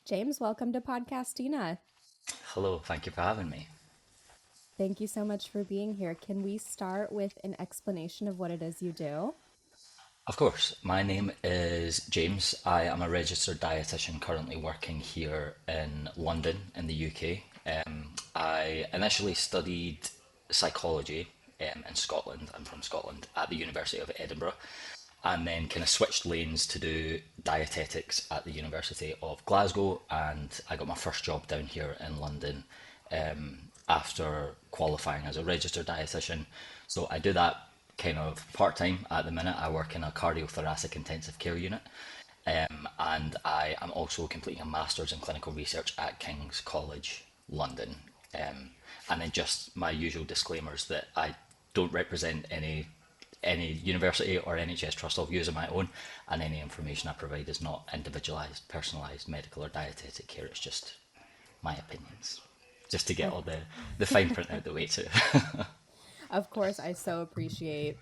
James, welcome to Podcastina. Hello, thank you for having me. Thank you so much for being here. Can we start with an explanation of what it is you do? Of course, my name is James. I am a registered dietitian currently working here in London in the UK. I initially studied psychology in Scotland. I'm from Scotland at the University of Edinburgh, and then kind of switched lanes to do dietetics at the University of Glasgow. And I got my first job down here in London after qualifying as a registered dietitian. So I do that kind of part time at the minute. I work in a cardiothoracic intensive care unit, and I am also completing a master's in clinical research at King's College London. And then just my usual disclaimers that I don't represent any university or NHS trust or views of my own, and any information I provide is not individualised, personalised medical or dietetic care. It's just my opinions, just to get Of, all the fine print out the way too. of course, I so appreciate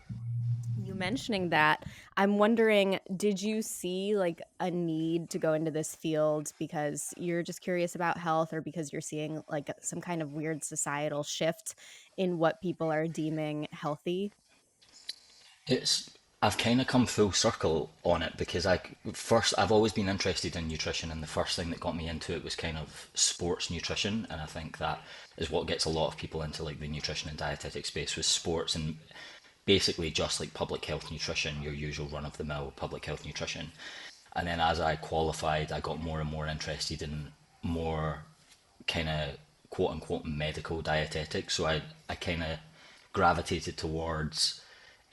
you mentioning that. I'm wondering, did you see like a need to go into this field because you're just curious about health or because you're seeing like some kind of weird societal shift in what people are deeming healthy? It's I've kind of come full circle on it because I've always been interested in nutrition, and the first thing that got me into it was kind of sports nutrition, and I think that is what gets a lot of people into like the nutrition and dietetic space, with sports and basically just like public health nutrition, your usual run of the mill public health nutrition. And then as I qualified, I got more and more interested in more kind of quote unquote medical dietetics. So I kind of gravitated towards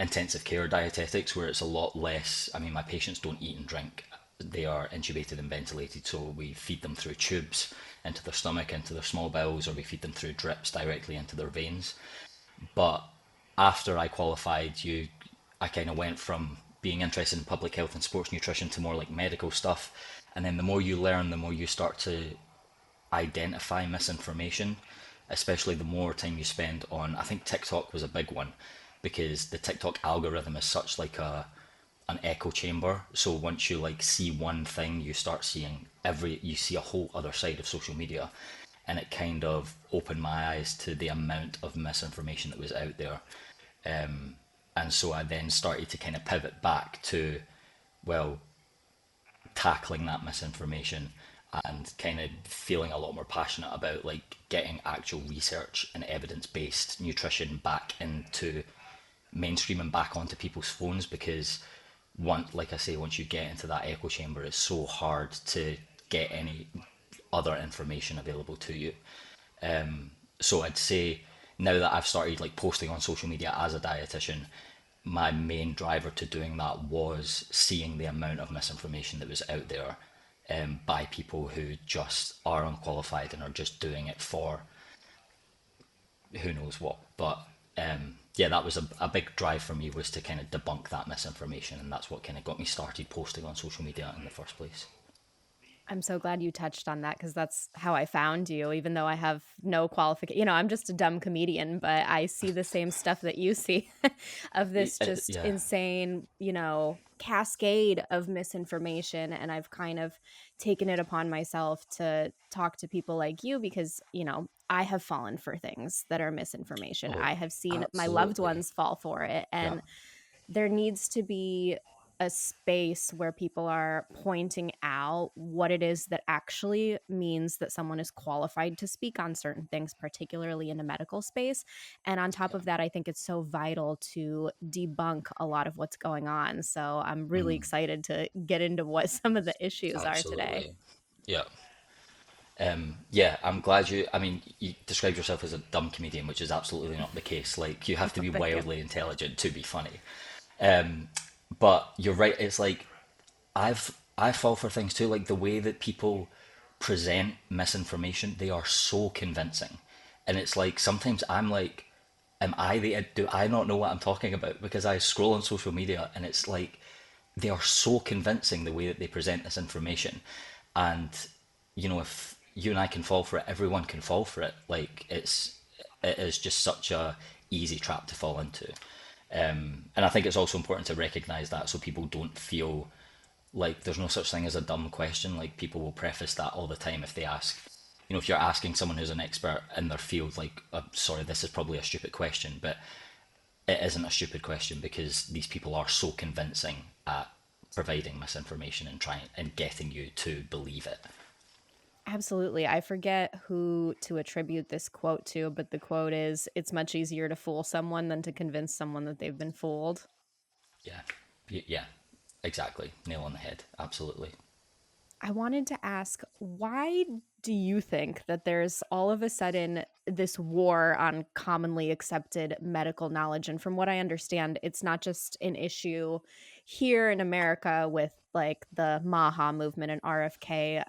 intensive care dietetics, where it's a lot less. I mean, my patients don't eat and drink. They are intubated and ventilated, so we feed them through tubes into their stomach, into their small bowels, or we feed them through drips directly into their veins. But after I qualified, I kind of went from being interested in public health and sports nutrition to more like medical stuff. And then the more you learn, the more you start to identify misinformation, especially the more time you spend on. I think TikTok was a big one because the TikTok algorithm is such like a an echo chamber. So once you like see one thing, you start seeing you see a whole other side of social media, and it kind of opened my eyes to the amount of misinformation that was out there. And so I then started to kind of pivot back to, well, tackling that misinformation and kind of feeling a lot more passionate about like getting actual research and evidence-based nutrition back into mainstream and back onto people's phones, because like I say, once you get into that echo chamber, it's so hard to get any other information available to you. So I'd say now that I've started like posting on social media as a dietitian, my main driver to doing that was seeing the amount of misinformation that was out there, by people who just are unqualified and are just doing it for who knows what. But yeah, that was a big drive for me, was to kind of debunk that misinformation, and that's what kind of got me started posting on social media in the first place. I'm so glad you touched on that because that's how I found you, even though I have no qualification. I'm just a dumb comedian, but I see the same stuff that you see of this just Yeah, insane, cascade of misinformation. And I've kind of taken it upon myself to talk to people like you because, I have fallen for things that are misinformation. oh, I have seen my loved absolutely. ones fall for it. Yeah. And there needs to be a space where people are pointing out what it is that actually means that someone is qualified to speak on certain things, particularly in the medical space. And on top Yeah. of that, I think it's so vital to debunk a lot of what's going on. So I'm really excited to get into what some of the issues are today. Absolutely. Yeah. Yeah, I'm glad I mean, you described yourself as a dumb comedian, which is absolutely not the case. Like, you have to be Thank you. wildly intelligent to be funny. But you're right. It's like I fall for things too. Like the way that people present misinformation, they are so convincing, and it's like sometimes I'm like, do I not know what I'm talking about? Because I scroll on social media and it's like they are so convincing the way that they present this information, and if you and I can fall for it, everyone can fall for it. Like it is just such a easy trap to fall into. And I think it's also important to recognize that, so people don't feel Like, there's no such thing as a dumb question. Like, people will preface that all the time if they ask, if you're asking someone who's an expert in their field, like, sorry, this is probably a stupid question, but it isn't a stupid question because these people are so convincing at providing misinformation and trying and getting you to believe it. Absolutely. I forget who to attribute this quote to, but the quote is, "It's much easier to fool someone than to convince someone that they've been fooled." Yeah, yeah, exactly. Nail on the head. Absolutely. I wanted to ask, why do you think that there's all of a sudden this war on commonly accepted medical knowledge? And from what I understand, it's not just an issue here in America with like the Maha movement and RFK.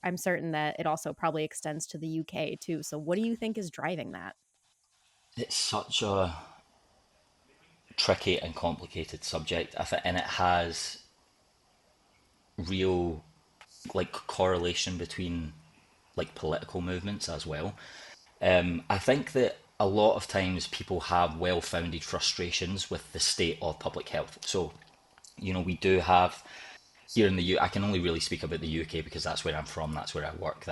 I'm certain that it also probably extends to the UK too. So what do you think is driving that? It's such a tricky and complicated subject, and it has real like correlation between like political movements as well. I think that a lot of times people have well-founded frustrations with the state of public health. So, we do have here in the I can only really speak about the UK because that's where I'm from, that's where I work.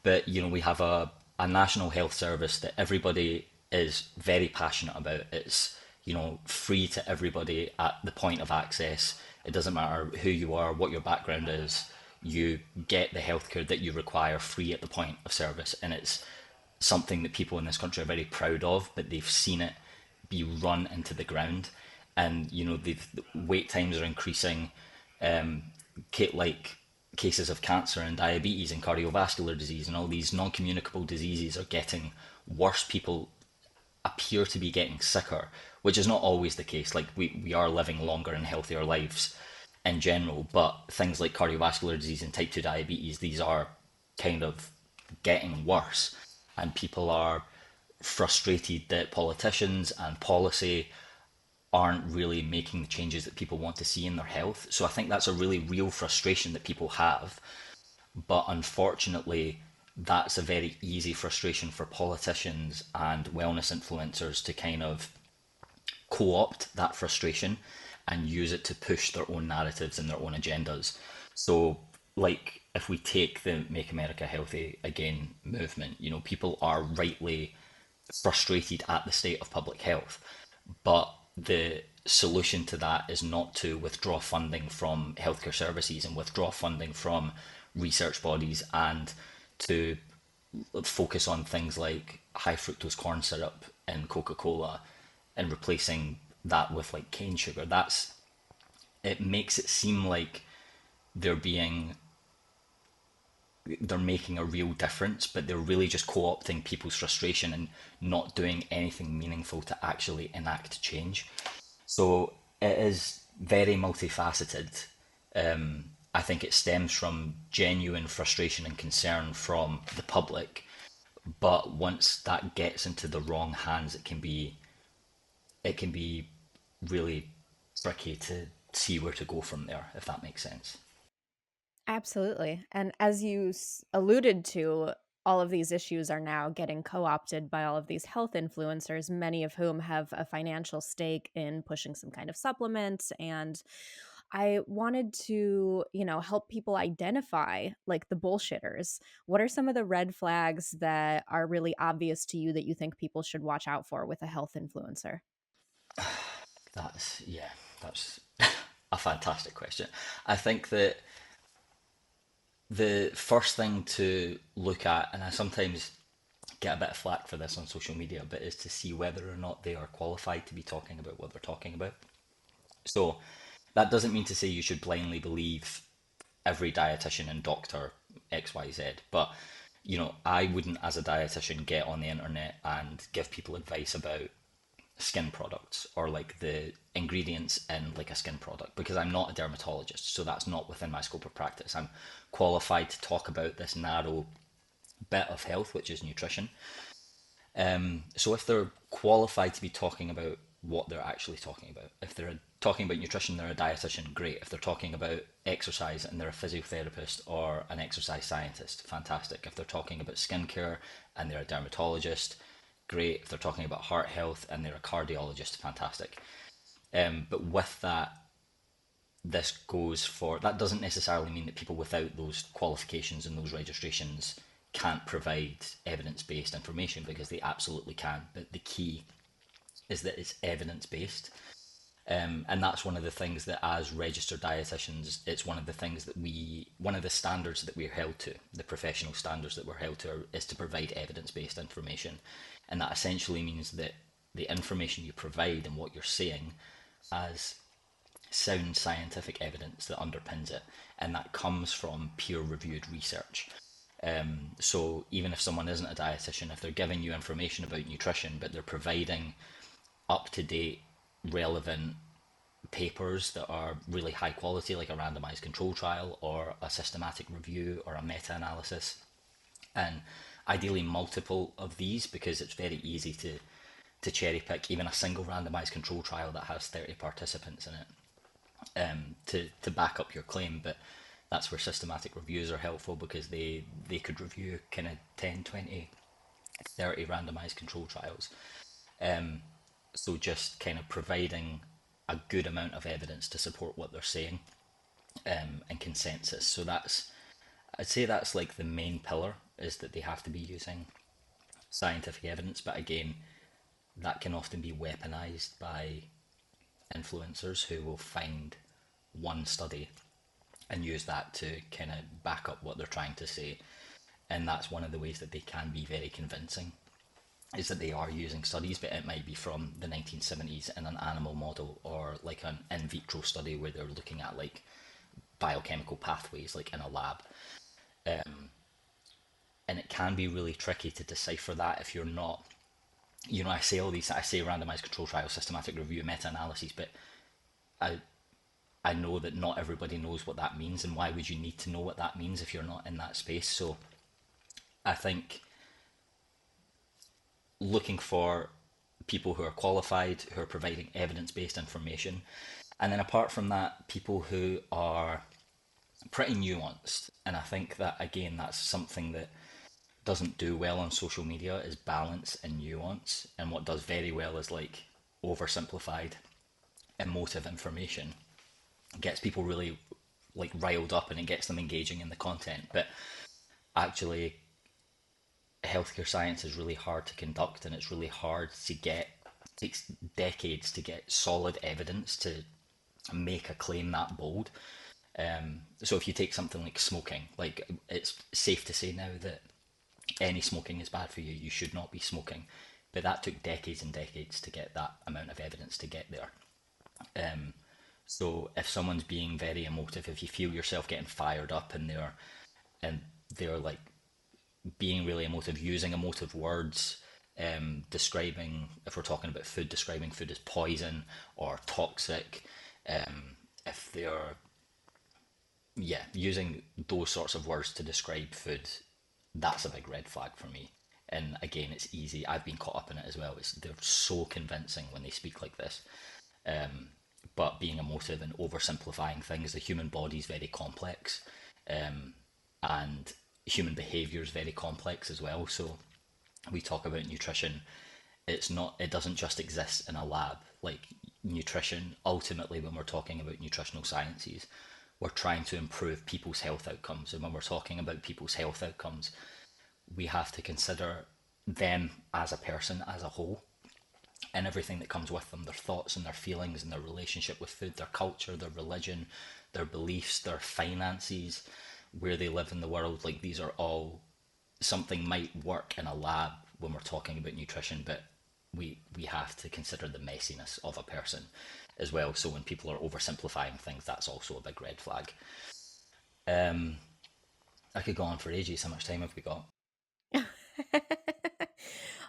But we have a national health service that everybody is very passionate about. It's free to everybody at the point of access. It doesn't matter who you are, what your background is. You get the healthcare that you require free at the point of service, and it's something that people in this country are very proud of. But they've seen it be run into the ground, and the wait times are increasing. Like cases of cancer and diabetes and cardiovascular disease and all these non-communicable diseases are getting worse. People appear to be getting sicker, which is not always the case. Like we are living longer and healthier lives in general, but things like cardiovascular disease and type 2 diabetes, these are kind of getting worse. And people are frustrated that politicians and policy aren't really making the changes that people want to see in their health. So I think that's a really real frustration that people have. But unfortunately, that's a very easy frustration for politicians and wellness influencers to kind of co opt that frustration and use it to push their own narratives and their own agendas. So, like, if we take the Make America Healthy Again movement, people are rightly frustrated at the state of public health. But the solution to that is not to withdraw funding from healthcare services and withdraw funding from research bodies and to focus on things like high fructose corn syrup in Coca Cola and replacing that with like cane sugar. It makes it seem like they're being they're making a real difference, but they're really just co-opting people's frustration and not doing anything meaningful to actually enact change. So it is very multifaceted. I think it stems from genuine frustration and concern from the public, but once that gets into the wrong hands, it can be really tricky to see where to go from there, if that makes sense. Absolutely. And as you alluded to, all of these issues are now getting co opted by all of these health influencers, many of whom have a financial stake in pushing some kind of supplement. And I wanted to, help people identify like the bullshitters. What are some of the red flags that are really obvious to you that you think people should watch out for with a health influencer? That's a fantastic question. I think that the first thing to look at, and I sometimes get a bit of flack for this on social media, but is to see whether or not they are qualified to be talking about what they're talking about. So that doesn't mean to say you should blindly believe every dietitian and doctor XYZ, but I wouldn't as a dietitian get on the internet and give people advice about skin products or like the ingredients in like a skin product because I'm not a dermatologist, so that's not within my scope of practice. I'm qualified to talk about this narrow bit of health, which is nutrition. So if they're qualified to be talking about what they're actually talking about, if they're talking about nutrition, they're a dietitian, great. If they're talking about exercise and they're a physiotherapist or an exercise scientist, fantastic. If they're talking about skincare and they're a dermatologist, great. If they're talking about heart health and they're a cardiologist, fantastic. But with that, this goes for, that doesn't necessarily mean that people without those qualifications and those registrations can't provide evidence based information, because they absolutely can. But the key is that it's evidence based. And that's one of the things that, as registered dietitians, it's one of the things that one of the standards that we're held to, the professional standards that we're held to, is to provide evidence based information. And that essentially means that the information you provide and what you're saying has sound scientific evidence that underpins it, and that comes from peer reviewed research. So even if someone isn't a dietitian, if they're giving you information about nutrition, but they're providing up to date, relevant papers that are really high quality, like a randomized control trial or a systematic review or a meta analysis, and ideally multiple of these, because it's very easy to cherry pick even a single randomized control trial that has 30 participants in it, to back up your claim. But that's where systematic reviews are helpful, because they could review kind of 10, 20, 30 randomized control trials. So just kind of providing a good amount of evidence to support what they're saying, and consensus. So I'd say that's like the main pillar, is that they have to be using scientific evidence. But again, that can often be weaponized by influencers who will find one study and use that to kind of back up what they're trying to say. And that's one of the ways that they can be very convincing, is that they are using studies, but it might be from the 1970s in an animal model, or like an in vitro study where they're looking at like biochemical pathways, like in a lab. And it can be really tricky to decipher that if you're not, I say all these, I say randomized control trial, systematic review, meta analyses, but I, I know that not everybody knows what that means, and why would you need to know what that means if you're not in that space? So I think looking for people who are qualified, who are providing evidence based information. And then apart from that, people who are pretty nuanced. And I think that, again, that's something that doesn't do well on social media, is balance and nuance. And what does very well is like oversimplified, emotive information. It gets people really like riled up, and it gets them engaging in the content. But actually, healthcare science is really hard to conduct, and it's really hard to get, it takes decades to get solid evidence to make a claim that bold. So if you take something like smoking, like, it's safe to say now that any smoking is bad for you, you should not be smoking. But that took decades and decades to get that amount of evidence to get there. So if someone's being very emotive, if you feel yourself getting fired up, and they're like being really emotive, using emotive words, describing, if we're talking about food, describing food as poison or toxic, if they're, yeah, using those sorts of words to describe food, that's a big red flag for me. And again, it's easy. I've been caught up in it as well. They're so convincing when they speak like this. But being emotive and oversimplifying things, the human body is very complex, and human behavior is very complex as well. So we talk about nutrition, it doesn't just exist in a lab. Like, nutrition, ultimately, when we're talking about nutritional sciences, we're trying to improve people's health outcomes. And when we're talking about people's health outcomes, we have to consider them as a person, as a whole, and everything that comes with them, their thoughts and their feelings and their relationship with food, their culture, their religion, their beliefs, their finances, where they live in the world. Like, these are all, something might work in a lab when we're talking about nutrition, but we have to consider the messiness of a person as well. So when people are oversimplifying things, that's also a big red flag. I could go on for ages. How much time have we got?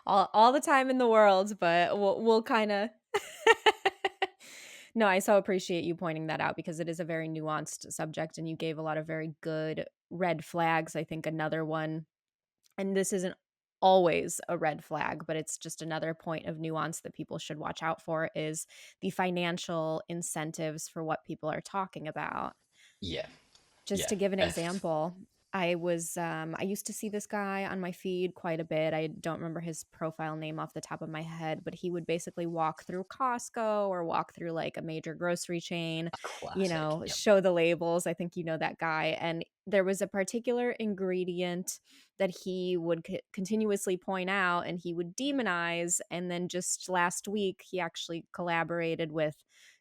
All the time in the world, but we'll kind of No, I so appreciate you pointing that out, because it is a very nuanced subject, and you gave a lot of very good red flags. I think another one, and this isn't always a red flag, but it's just another point of nuance that people should watch out for, is the financial incentives for what people are talking about. Yeah, Just yeah. to give an If example, I used to see this guy on my feed quite a bit. I don't remember his profile name off the top of my head, but he would basically walk through Costco or walk through like a major grocery chain, A classic. Yep. show the labels. I think you know that guy. And there was a particular ingredient that he would continuously point out and he would demonize. And then just last week, he actually collaborated with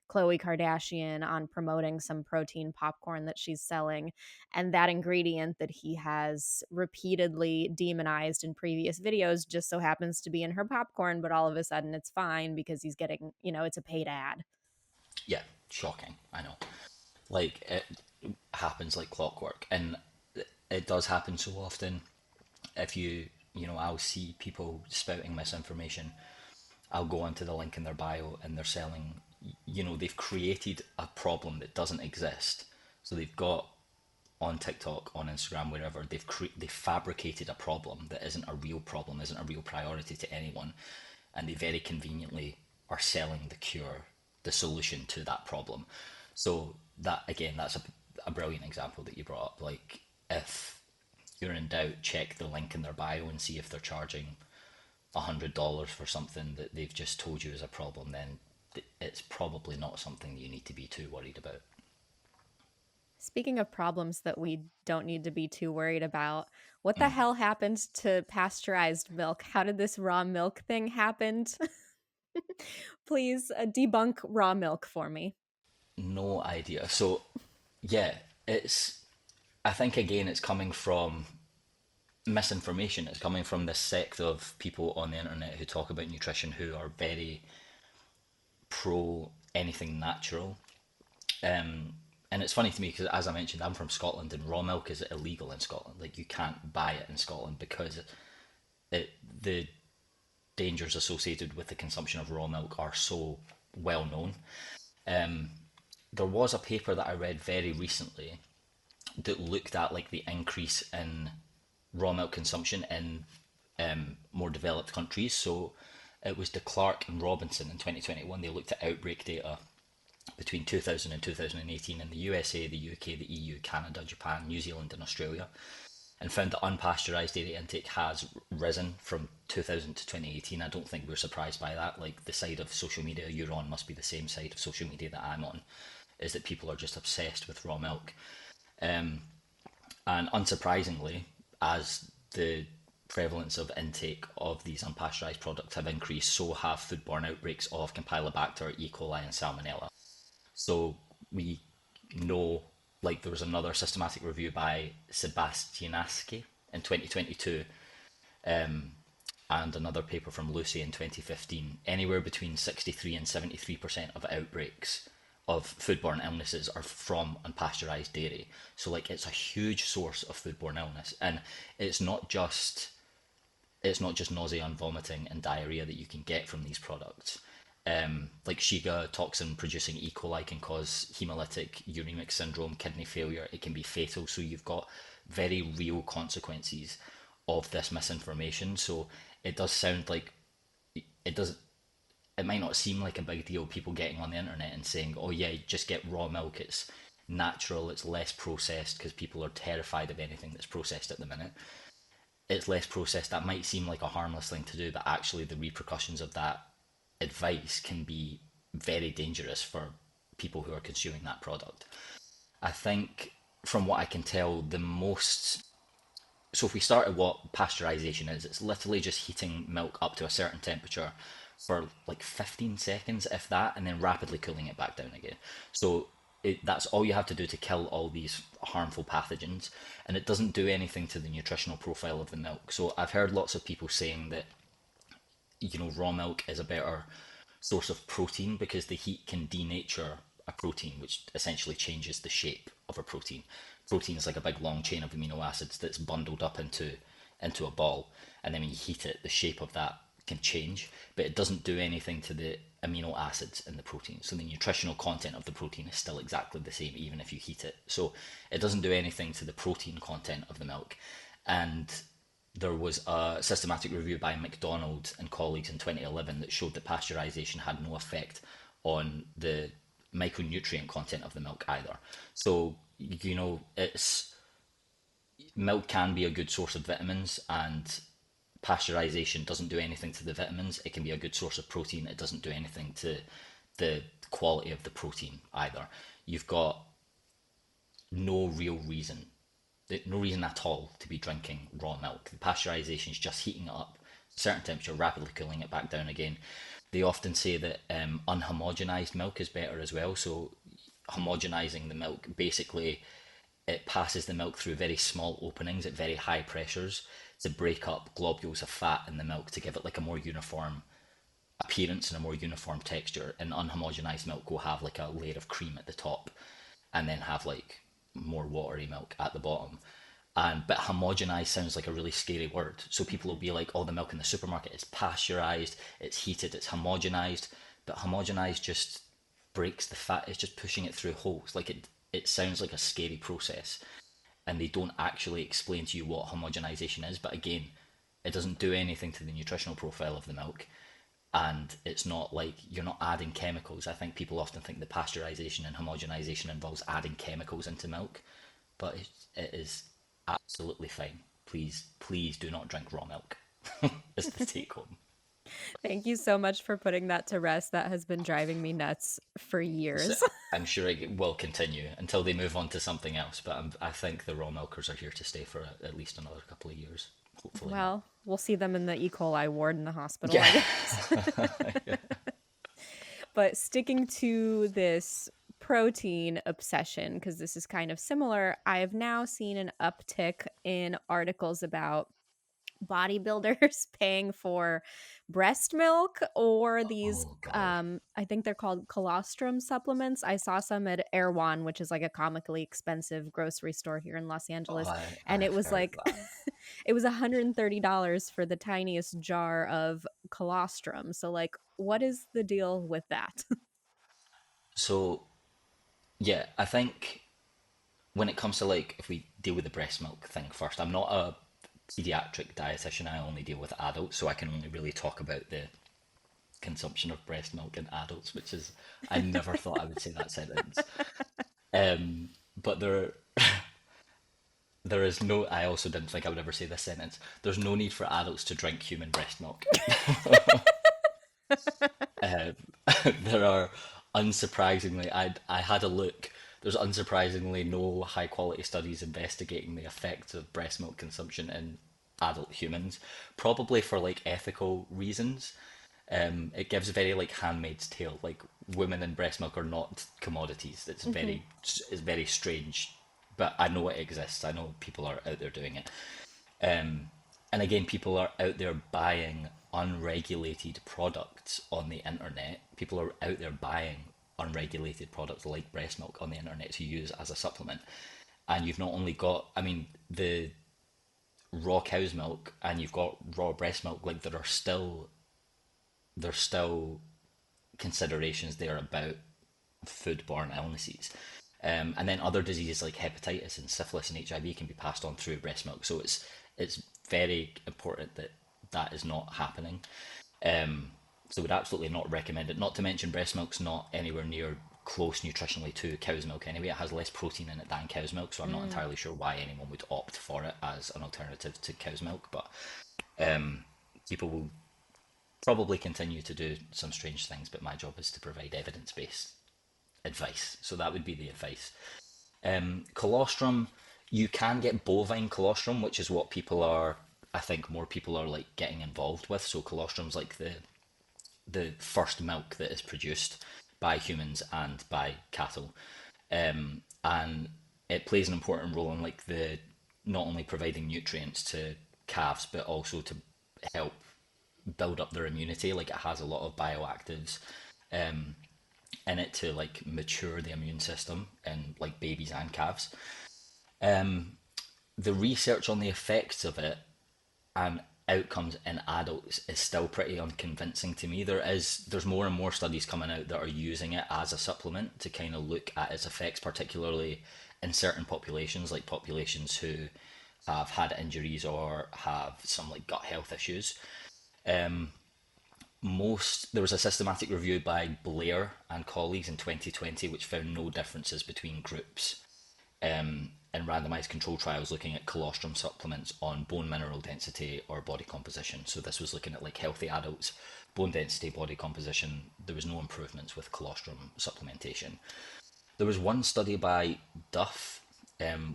Khloe Kardashian on promoting some protein popcorn that she's selling, and that ingredient that he has repeatedly demonized in previous videos just so happens to be in her popcorn, but all of a sudden it's fine because he's getting, it's a paid ad. Yeah, shocking. I know. Like it happens like clockwork, and it does happen so often. If I'll see people spouting misinformation. I'll go onto the link in their bio, and they're selling. They've created a problem that doesn't exist. So they've got on TikTok, on Instagram, wherever they've fabricated a problem that isn't a real problem, isn't a real priority to anyone, and they very conveniently are selling the cure, the solution to that problem. So that again, that's a brilliant example that you brought up. Like if you're in doubt, check the link in their bio and see if they're charging $100 for something that they've just told you is a problem. Then it's probably not something you need to be too worried about. Speaking of problems that we don't need to be too worried about, what the hell happened to pasteurized milk? How did this raw milk thing happen? Please debunk raw milk for me. No idea. So yeah, it's. I think again, it's coming from misinformation. It's coming from this sect of people on the internet who talk about nutrition who are very pro anything natural. And it's funny to me because, as I mentioned, I'm from Scotland, and raw milk is illegal in Scotland. Like you can't buy it in Scotland because the dangers associated with the consumption of raw milk are so well known. There was a paper that I read very recently that looked at like the increase in raw milk consumption in more developed countries. So it was de Clark and Robinson in 2021. They looked at outbreak data between 2000 and 2018 in the USA, the UK, the EU, Canada, Japan, New Zealand, and Australia, and found that unpasteurized dairy intake has risen from 2000 to 2018. I don't think we're surprised by that. Like the side of social media you're on must be the same side of social media that I'm on, is that people are just obsessed with raw milk. And unsurprisingly, as the prevalence of intake of these unpasteurized products have increased, so have foodborne outbreaks of Campylobacter, E. coli, and Salmonella. So we know, like there was another systematic review by Sebastianski in 2022, and another paper from Lucy in 2015. Anywhere between 63 and 73% of outbreaks of foodborne illnesses are from unpasteurized dairy. So like it's a huge source of foodborne illness, and it's not just it's not just nausea and vomiting and diarrhea that you can get from these products. Like Shiga toxin producing E. coli can cause hemolytic uremic syndrome, kidney failure. It can be fatal. So you've got very real consequences of this misinformation. So it does sound like it does. It might not seem like a big deal. People getting on the internet and saying, "Oh yeah, just get raw milk. It's natural. It's less processed," because people are terrified of anything that's processed at the minute. It's less processed. That might seem like a harmless thing to do, but actually the repercussions of that advice can be very dangerous for people who are consuming that product. I think, from what I can tell, the most. So, if we start at what pasteurization is, it's literally just heating milk up to a certain temperature for like 15 seconds, if that, and then rapidly cooling it back down again. So, that's all you have to do to kill all these harmful pathogens, and it doesn't do anything to the nutritional profile of the milk. So, I've heard lots of people saying that raw milk is a better source of protein because the heat can denature a protein, which essentially changes the shape of a protein. Protein is like a big long chain of amino acids that's bundled up into a ball, and then when you heat it, the shape of that can change, but it doesn't do anything to the amino acids in the protein. So the nutritional content of the protein is still exactly the same, even if you heat it. So it doesn't do anything to the protein content of the milk. And there was a systematic review by McDonald and colleagues in 2011 that showed that pasteurization had no effect on the micronutrient content of the milk either. So, it's milk can be a good source of vitamins, and pasteurization doesn't do anything to the vitamins. It can be a good source of protein. It doesn't do anything to the quality of the protein either. You've got no real reason, no reason at all to be drinking raw milk. The pasteurization is just heating it up, certain temperature, rapidly cooling it back down again. They often say that unhomogenized milk is better as well. So homogenizing the milk, basically it passes the milk through very small openings at very high pressures to break up globules of fat in the milk to give it like a more uniform appearance and a more uniform texture. And unhomogenized milk will have like a layer of cream at the top and then have like more watery milk at the bottom. And but homogenized sounds like a really scary word. So people will be like, "Oh, the milk in the supermarket is pasteurized, it's heated, it's homogenized." But homogenized just breaks the fat. It's just pushing it through holes. Like it sounds like a scary process, and they don't actually explain to you what homogenization is. But again, it doesn't do anything to the nutritional profile of the milk, and it's not like you're not adding chemicals. I think people often think the pasteurization and homogenization involves adding chemicals into milk, but it is absolutely fine. Please, please do not drink raw milk. Is the take home. Thank you so much for putting that to rest. That has been driving me nuts for So years. I'm sure it will continue until they move on to something else. But I think the raw milkers are here to stay for at least another couple of years. Hopefully not. Well, we'll see them in the E. coli ward in the hospital, Yeah. I guess. But sticking to this protein obsession, because this is kind of similar, I have now seen an uptick in articles about bodybuilders paying for breast milk or these Oh God. I think they're called colostrum supplements. I saw some at Erewhon, which is like a comically expensive grocery store here in Los Oh, Angeles, and it I've was heard like that. it was $130 for the tiniest jar of colostrum. So like what is the deal with that? So yeah, I think when it comes to like if we deal with the breast milk thing first, I'm not a pediatric dietitian. I only deal with adults, so I can only really talk about the consumption of breast milk in adults, which is I never thought I would say that sentence. But there is no. I also didn't think I would ever say this sentence. There's no need for adults to drink human breast milk. There are unsurprisingly, I had a look. There's unsurprisingly no high quality studies investigating the effects of breast milk consumption in adult humans, probably for like ethical reasons. It gives a very like Handmaid's Tale. Like women in breast milk are not commodities. Hmm. It's very strange, but I know it exists. I know people are out there doing it. And again, people are out there buying unregulated products on the internet. People are out there buying unregulated products like breast milk on the internet to use as a supplement. And you've not only got, I mean, the raw cow's milk and you've got raw breast milk, like there's still considerations there about foodborne illnesses. And then other diseases like hepatitis and syphilis and HIV can be passed on through breast milk. So it's very important that that is not happening. So would absolutely not recommend it. Not to mention breast milk's not anywhere near close nutritionally to cow's milk anyway. It has less protein in it than cow's milk, so I'm not Mm. entirely sure why anyone would opt for it as an alternative to cow's milk. But people will probably continue to do some strange things, but my job is to provide evidence based advice. So that would be the advice. Colostrum, you can get bovine colostrum, which is what people are, I think more people are like getting involved with. So colostrum's like the first milk that is produced by humans and by cattle, and it plays an important role in like the not only providing nutrients to calves but also to help build up their immunity. Like it has a lot of bioactives in it to like mature the immune system in like babies and calves. The research on the effects of it and outcomes in adults is still pretty unconvincing to me. There's more and more studies coming out that are using it as a supplement to kind of look at its effects, particularly in certain populations, like populations who have had injuries or have some like gut health issues. Most There was a systematic review by Blair and colleagues in 2020 which found no differences between groups in randomized control trials looking at colostrum supplements on bone mineral density or body composition. So this was looking at like healthy adults, bone density, body composition. There was no improvements with colostrum supplementation. There was one study by Duff,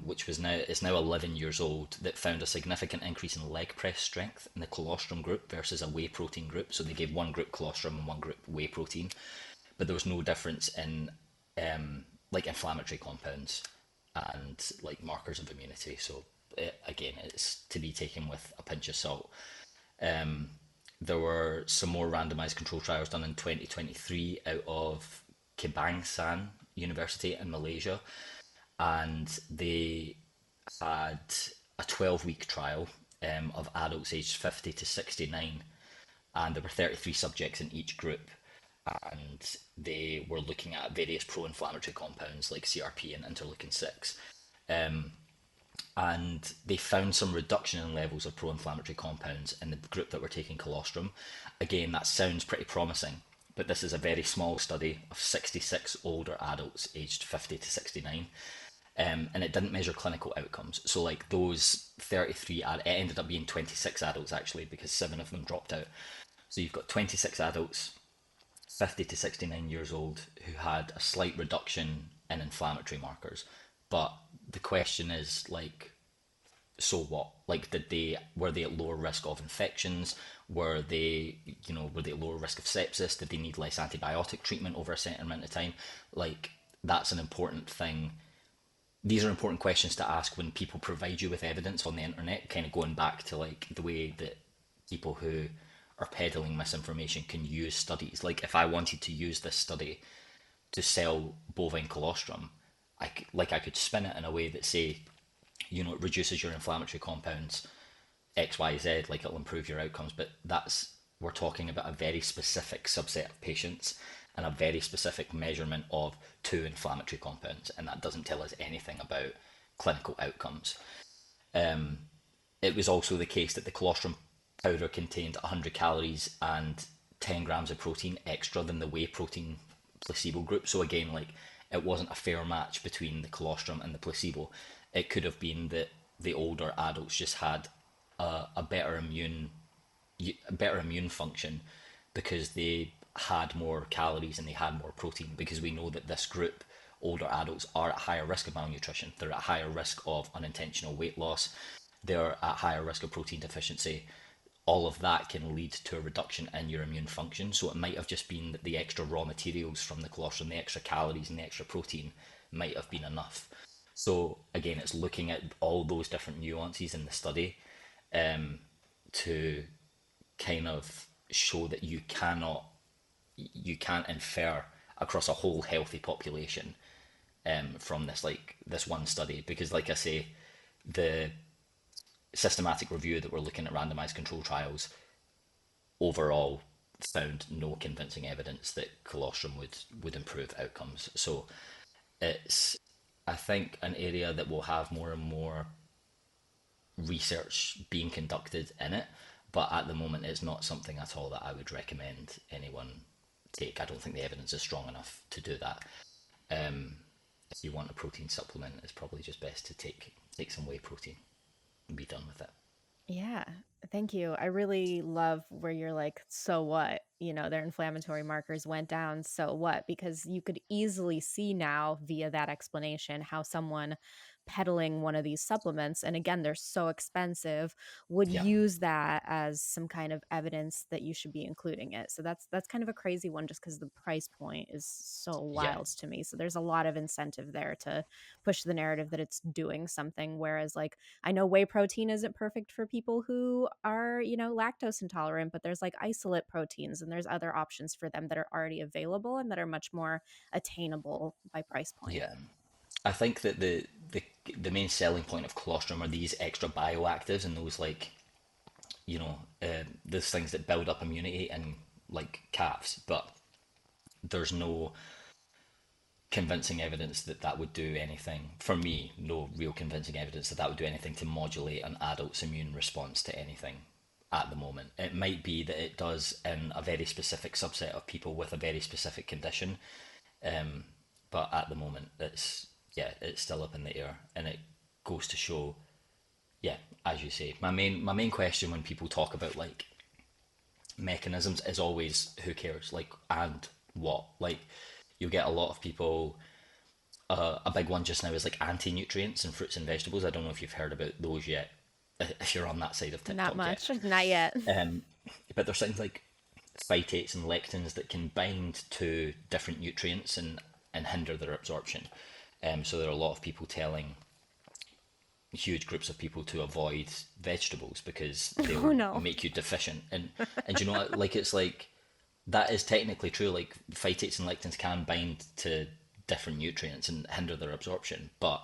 which was now is now 11 years old, that found a significant increase in leg press strength in the colostrum group versus a whey protein group. So they gave one group colostrum and one group whey protein, but there was no difference in like inflammatory compounds and like markers of immunity. So again, it's to be taken with a pinch of salt. There were some more randomized control trials done in 2023 out of Kebangsaan University in Malaysia, and they had a 12-week trial of adults aged 50 to 69, and there were 33 subjects in each group, and they were looking at various pro-inflammatory compounds like CRP and interleukin 6, and they found some reduction in levels of pro-inflammatory compounds in the group that were taking colostrum. Again, that sounds pretty promising, but this is a very small study of 66 older adults aged 50 to 69, and it didn't measure clinical outcomes. So, like those 33, it ended up being 26 adults actually, because 7 of them dropped out. So you've got 26 adults, 50 to 69 years old, who had a slight reduction in inflammatory markers. But the question is, like, so what? Like, did they were they at lower risk of infections? Were they at lower risk of sepsis? Did they need less antibiotic treatment over a certain amount of time? Like, that's an important thing. These are important questions to ask when people provide you with evidence on the internet, kind of going back to like the way that people who are peddling misinformation can use studies. Like, if I wanted to use this study to sell bovine colostrum, I could spin it in a way that say, it reduces your inflammatory compounds X, Y, Z, like it'll improve your outcomes. But we're talking about a very specific subset of patients and a very specific measurement of two inflammatory compounds, and that doesn't tell us anything about clinical outcomes. It was also the case that the colostrum powder contained 100 calories and 10 grams of protein extra than the whey protein placebo group. So again, like, it wasn't a fair match between the colostrum and the placebo. It could have been that the older adults just had a better immune function because they had more calories and they had more protein, because we know that this group, older adults, are at higher risk of malnutrition. They're at higher risk of unintentional weight loss. They're at higher risk of protein deficiency. All of that can lead to a reduction in your immune function. So it might have just been that the extra raw materials from the colostrum, the extra calories and the extra protein, might have been enough. So again, it's looking at all those different nuances in the study to kind of show that you can't infer across a whole healthy population from this one study, because like I say, the systematic review that we're looking at randomized control trials overall found no convincing evidence that colostrum would improve outcomes. So it's, I think, an area that will have more and more research being conducted in it, but at the moment it's not something at all that I would recommend anyone take. I don't think the evidence is strong enough to do that. If you want a protein supplement, it's probably just best to take some whey protein and be done with it. Yeah, thank you. I really love where you're like, so what? Their inflammatory markers went down, so what? Because you could easily see now via that explanation how someone peddling one of these supplements, and again, they're so expensive, would Yeah, use that as some kind of evidence that you should be including it. So that's kind of a crazy one just because the price point is so yeah, wild to me. So there's a lot of incentive there to push the narrative that it's doing something. Whereas like I know whey protein isn't perfect for people who are, lactose intolerant, but there's like isolate proteins and there's other options for them that are already available and that are much more attainable by price point. yeah. I think that the main selling point of colostrum are these extra bioactives and those, like, those things that build up immunity in like calves, but there's no convincing evidence that that would do anything. For me, no real convincing evidence that that would do anything to modulate an adult's immune response to anything at the moment. It might be that it does in a very specific subset of people with a very specific condition, but at the moment, yeah, it's still up in the air, and it goes to show, yeah, as you say, my main question when people talk about like mechanisms is always who cares, like, and what, like, you get a lot of people. A big one just now is like anti-nutrients in fruits and vegetables. I don't know if you've heard about those yet, if you're on that side of Not TikTok yet. much, not yet. Um, but there's things like phytates and lectins that can bind to different nutrients and hinder their absorption. So there are a lot of people telling huge groups of people to avoid vegetables because Oh they'll no. make you deficient. And you know what? Like, it's like that is technically true. Like, phytates and lectins can bind to different nutrients and hinder their absorption, but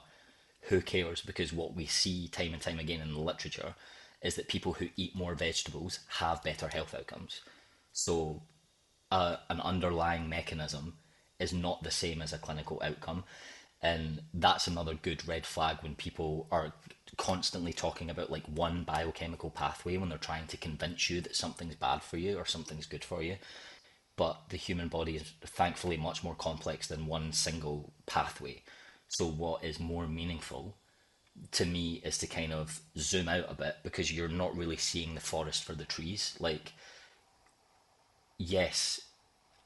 who cares? Because what we see time and time again in the literature is that people who eat more vegetables have better health outcomes. So an underlying mechanism is not the same as a clinical outcome. And that's another good red flag when people are constantly talking about like one biochemical pathway when they're trying to convince you that something's bad for you or something's good for you. But the human body is thankfully much more complex than one single pathway. So, what is more meaningful to me is to kind of zoom out a bit because you're not really seeing the forest for the trees. Like, yes,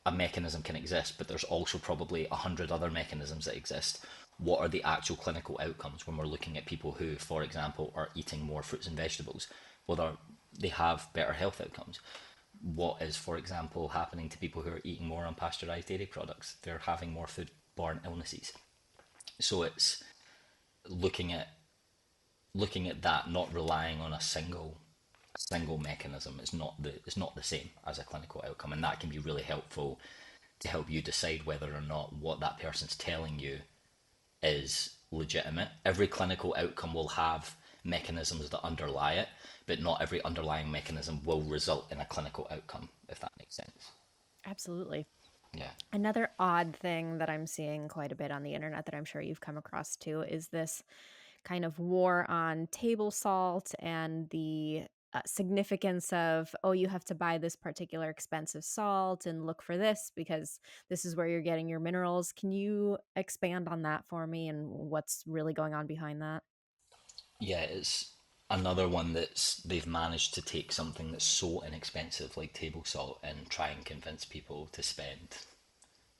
a mechanism can exist, but there's also probably 100 other mechanisms that exist. What are the actual clinical outcomes when we're looking at people who, for example, are eating more fruits and vegetables? Well, they have better health outcomes. What is, for example, happening to people who are eating more unpasteurized dairy products? They're having more food-borne illnesses. So it's looking at looking at that, not relying on a single mechanism is not the same as a clinical outcome, and that can be really helpful to help you decide whether or not what that person's telling you is legitimate. Every clinical outcome will have mechanisms that underlie it, but not every underlying mechanism will result in a clinical outcome, if that makes sense. Absolutely. Yeah. Another odd thing that I'm seeing quite a bit on the internet that I'm sure you've come across too is this kind of war on table salt and the significance of, oh, you have to buy this particular expensive salt and look for this because this is where you're getting your minerals. Can you expand on that for me and what's really going on behind that? Yeah, it's another one that's they've managed to take something that's so inexpensive like table salt and try and convince people to spend,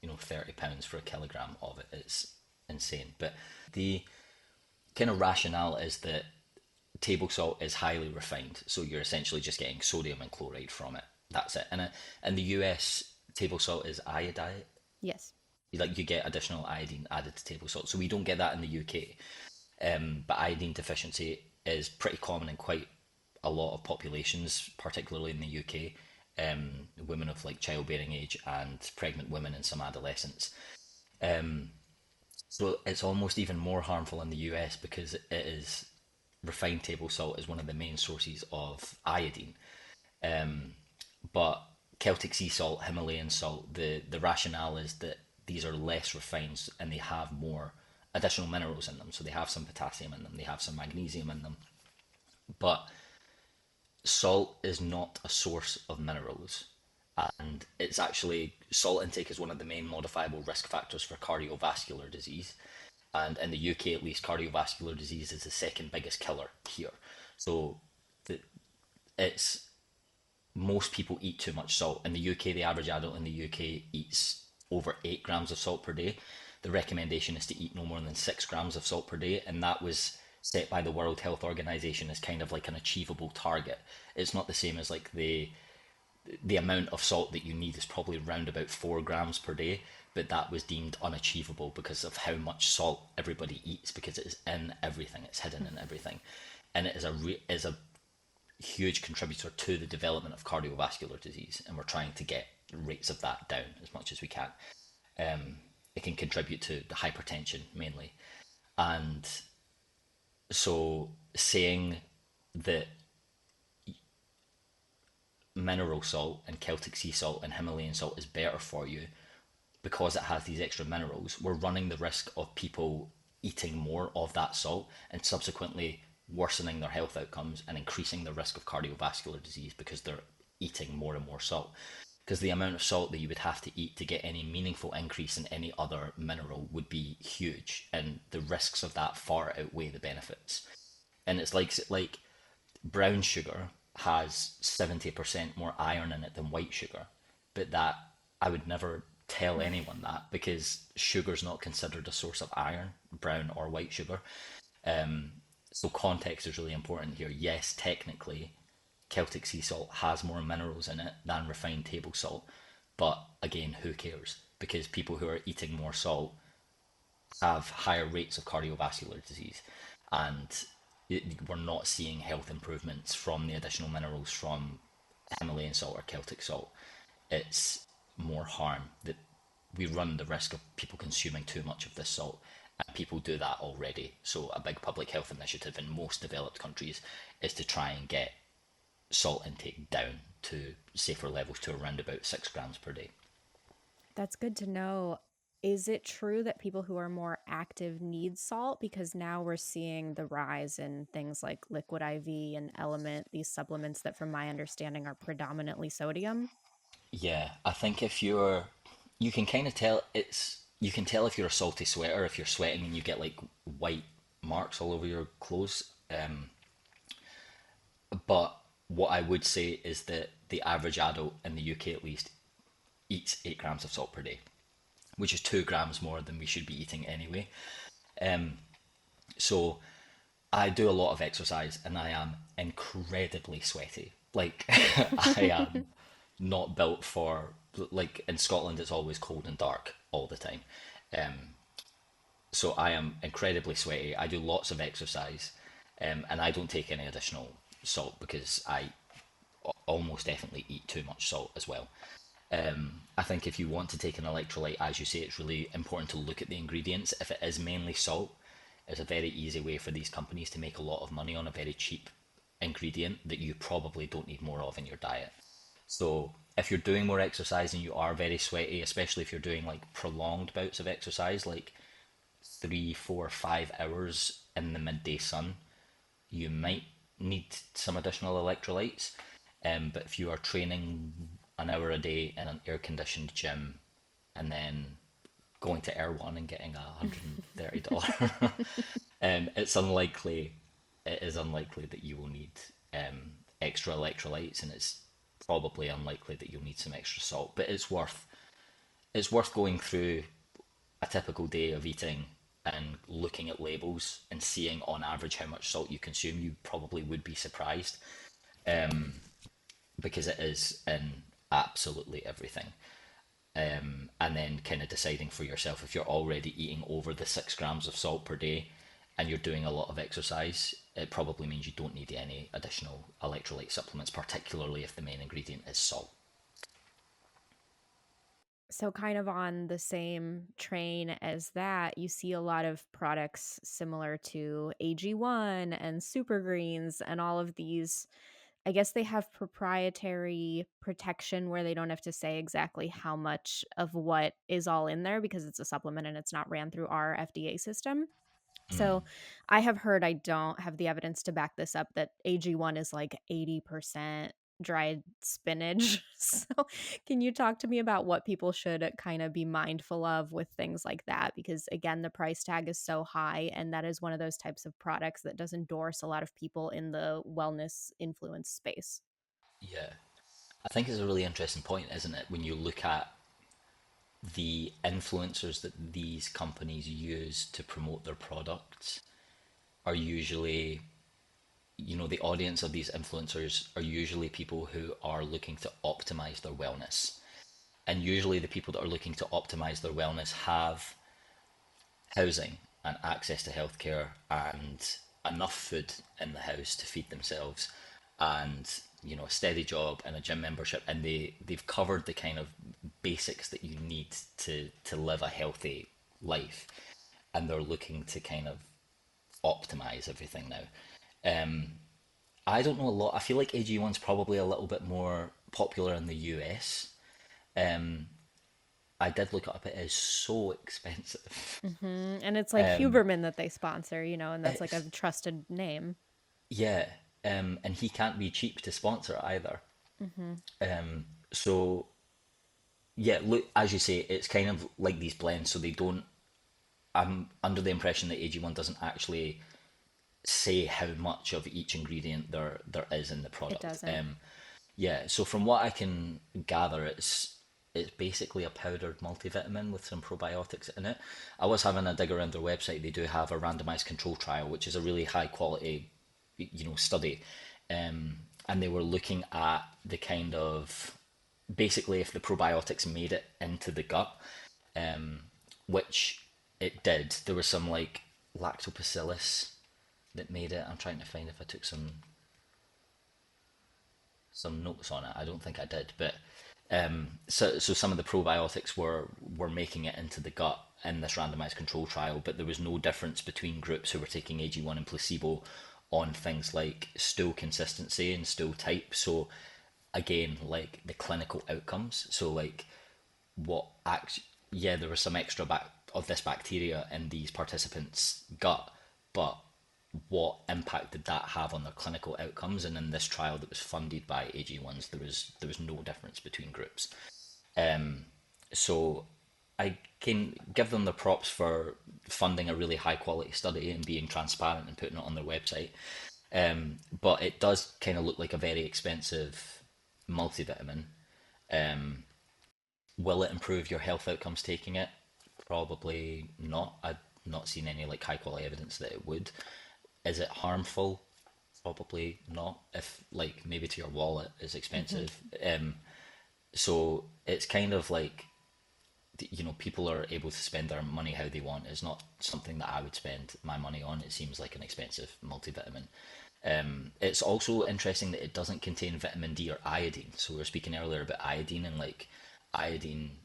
£30 for a kilogram of it. It's insane. But the kind of rationale is that table salt is highly refined, so you're essentially just getting sodium and chloride from it. That's it. And in the US, table salt is iodide. Yes. Like, you get additional iodine added to table salt, so we don't get that in the UK. But iodine deficiency is pretty common in quite a lot of populations, particularly in the UK. Women of like childbearing age and pregnant women and some adolescents. So it's almost even more harmful in the US because it is refined table salt is one of the main sources of iodine. But Celtic sea salt, Himalayan salt, the rationale is that these are less refined and they have more additional minerals in them. So they have some potassium in them, they have some magnesium in them. But salt is not a source of minerals. And it's actually, salt intake is one of the main modifiable risk factors for cardiovascular disease. And in the UK, at least, cardiovascular disease is the second biggest killer here. So the, it's most people eat too much salt. In the UK, the average adult in the UK eats over 8 grams of salt per day. The recommendation is to eat no more than 6 grams of salt per day, and that was set by the World Health Organization as kind of like an achievable target. It's not the same as like the amount of salt that you need is probably around about 4 grams per day, but that was deemed unachievable because of how much salt everybody eats because it is in everything, it's hidden in everything, and it is a huge contributor to the development of cardiovascular disease, and we're trying to get rates of that down as much as we can. It can contribute to the hypertension mainly, and so saying that mineral salt and Celtic sea salt and Himalayan salt is better for you because it has these extra minerals, we're running the risk of people eating more of that salt and subsequently worsening their health outcomes and increasing the risk of cardiovascular disease because they're eating more and more salt. because the amount of salt that you would have to eat to get any meaningful increase in any other mineral would be huge, and the risks of that far outweigh the benefits. And it's like brown sugar has 70% more iron in it than white sugar, but that I would never tell anyone that because sugar's not considered a source of iron, brown or white sugar. So context is really important here. Yes, technically, Celtic sea salt has more minerals in it than refined table salt, but again, who cares? Because people who are eating more salt have higher rates of cardiovascular disease, and we're not seeing health improvements from the additional minerals from Himalayan salt or Celtic salt. It's more harm that we run the risk of people consuming too much of this salt, and people do that already. So a big public health initiative in most developed countries is to try and get salt intake down to safer levels, to around about 6 grams per day. That's good to know. Is it true that people who are more active need salt? Because now we're seeing the rise in things like Liquid IV and Element, these supplements that, from my understanding, are predominantly sodium. Yeah, I think if you're, you can kind of tell you can tell if you're a salty sweater, if you're sweating and you get like white marks all over your clothes. But what I would say is that the average adult in the UK at least eats 8 grams of salt per day, which is 2 grams more than we should be eating anyway. So I do a lot of exercise and I am incredibly sweaty. Like I am not built for, like in Scotland it's always cold and dark all the time. So I am incredibly sweaty. I do lots of exercise, and I don't take any additional salt because I almost definitely eat too much salt as well. I think if you want to take an electrolyte, as you say, it's really important to look at the ingredients. If it is mainly salt, it's a very easy way for these companies to make a lot of money on a very cheap ingredient that you probably don't need more of in your diet. So if you're doing more exercise and you are very sweaty, especially if you're doing like prolonged bouts of exercise, like 3, 4, 5 hours in the midday sun, you might need some additional electrolytes. But if you are training an hour a day in an air conditioned gym and then going to Air One and getting $130, it's unlikely, it is unlikely that you will need extra electrolytes, and it's probably unlikely that you'll need some extra salt. But it's worth going through a typical day of eating and looking at labels and seeing on average how much salt you consume. You probably would be surprised because it is in absolutely everything. And then kind of deciding for yourself if you're already eating over the 6 grams of salt per day and you're doing a lot of exercise, it probably means you don't need any additional electrolyte supplements, particularly if the main ingredient is salt. So, kind of on the same train as that, you see a lot of products similar to AG1 and Super Greens and all of these. I guess they have proprietary protection where they don't have to say exactly how much of what is all in there because it's a supplement and it's not ran through our FDA system. So I have heard, I don't have the evidence to back this up, that AG1 is like 80% dried spinach. So can you talk to me about what people should kind of be mindful of with things like that? Because again, the price tag is so high, and that is one of those types of products that does endorse a lot of people in the wellness influence space. Yeah, I think it's a really interesting point, isn't it? When you look at the influencers that these companies use to promote their products are usually, the audience of these influencers are usually people who are looking to optimize their wellness. And usually the people that are looking to optimize their wellness have housing and access to healthcare and enough food in the house to feed themselves, and a steady job and a gym membership, and they've covered the kind of basics that you need to live a healthy life, and they're looking to kind of optimize everything now. I don't know a lot. I feel like AG1's probably a little bit more popular in the US. I did look it up. It is so expensive. And it's like Huberman that they sponsor, and that's like a It's trusted name. Yeah, and he can't be cheap to sponsor either. Hmm. So yeah, look, as you say, it's kind of like these blends, so they don't. I'm under the impression that AG1 doesn't actually say how much of each ingredient there is in the It product. doesn't. Yeah, so from what I can gather, it's basically a powdered multivitamin with some probiotics in it. I was having a dig around their website. They do have a randomized control trial, which is a really high quality, study, and they were looking at the kind of basically if the probiotics made it into the gut, which it did. There was some like lactobacillus that made it. I'm trying to find if I took some notes on it. I don't think I did, but so some of the probiotics were making it into the gut in this randomized control trial, but there was no difference between groups who were taking AG1 and placebo on things like stool consistency and stool type. So again, like the clinical outcomes. So like what act yeah, there was some extra of this bacteria in these participants' gut, but what impact did that have on their clinical outcomes? And in this trial that was funded by AG1s, there was no difference between groups. So I can give them the props for funding a really high quality study and being transparent and putting it on their website. But it does kind of look like a very expensive multivitamin. Will it improve your health outcomes taking it? Probably not. I've not seen any like high quality evidence that it would. Is it harmful? Probably not. If like maybe to your wallet is Hmm. expensive. So it's kind of like people are able to spend their money how they want. It's not something that I would spend my money on. It seems like an expensive multivitamin. It's also interesting that it doesn't contain vitamin D or iodine. So we were speaking earlier about iodine, and like iodine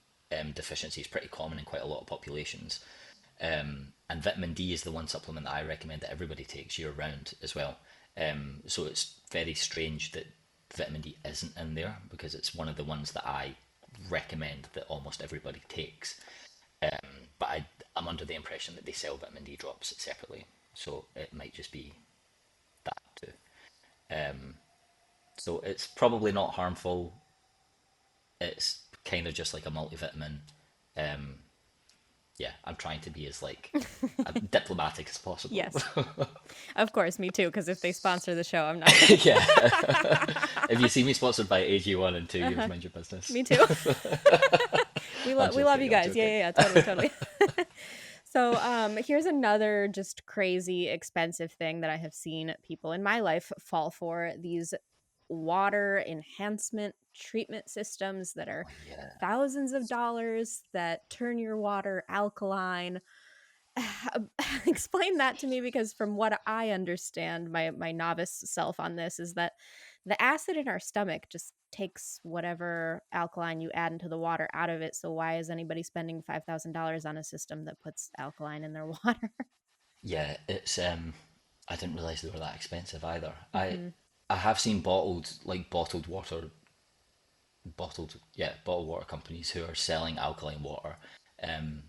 deficiency is pretty common in quite a lot of populations. And vitamin D is the one supplement that I recommend that everybody takes year round as well. So it's very strange that vitamin D isn't in there because it's one of the ones that I recommend that almost everybody takes. But I'm under the impression that they sell vitamin D drops separately, so it might just be that too. So it's probably not harmful. It's kind of just like a multivitamin. Um, yeah, I'm trying to be as like diplomatic as possible. Yes, of course, me too. Because if they sponsor the show, I'm not gonna. Yeah. If you see me sponsored by AG1 in 2 years, Uh-huh. mind your business. Me too. I'm We love joking. you I'm guys. Yeah, joking. yeah, yeah. Totally, totally. So, here's another just crazy expensive thing that I have seen people in my life fall for: these water enhancement treatment systems that are Oh yeah. thousands of dollars that turn your water alkaline. Explain that to me, because from what I understand, my novice self on this is that the acid in our stomach just takes whatever alkaline you add into the water out of it. So why is anybody spending $5,000 on a system that puts alkaline in their water? Yeah, it's I didn't realize they were that expensive either. I Hmm. I have seen bottled water companies who are selling alkaline water. And